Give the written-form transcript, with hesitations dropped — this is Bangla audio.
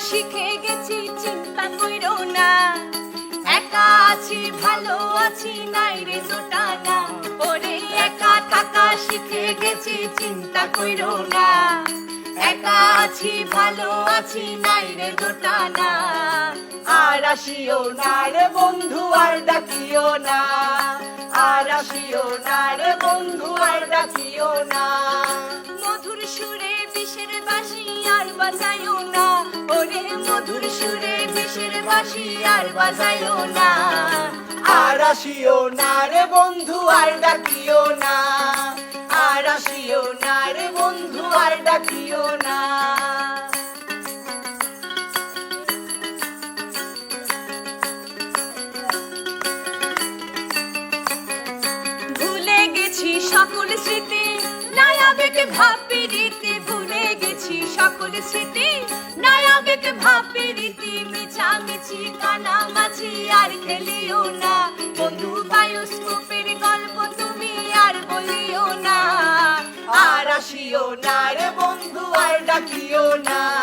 শিখে গেছি, চিন্তা কইরো না। একা আছি ভালো আছি, নাই রে দোটানা। ওরে একা থাকা শিখে গেছি, চিন্তা কইরো না। একা আছি ভালো আছি, নাই রে দোটানা। আর আসিও না রে বন্ধু, আর ডাকিও না। আর আসিও না রে বন্ধু, আর ডাকিও না। মধুর সুরে বিষের বাঁশি আর বাজাইও না। ওরে মধুর সুরে বিষের বাঁশি আর বাজাইও না। আর আসিও না রে বন্ধু, আর ডাকিও না। আর আসিও না রে বন্ধু, আর ডাকিও না। ভুলে গেছি সকল স্মৃতি, নাই আবেগ ভাব প্রীতি। ভুলে গেছি সকল স্মৃতি, নাই আবেগ ভাব প্রীতি। মিছামিছি কানামাছি আর খেলিও না। বন্ধু বায়োস্কোপের গল্প তুমি আর বলিও না। আর আসিও না রে বন্ধু, আর ডাকিও না।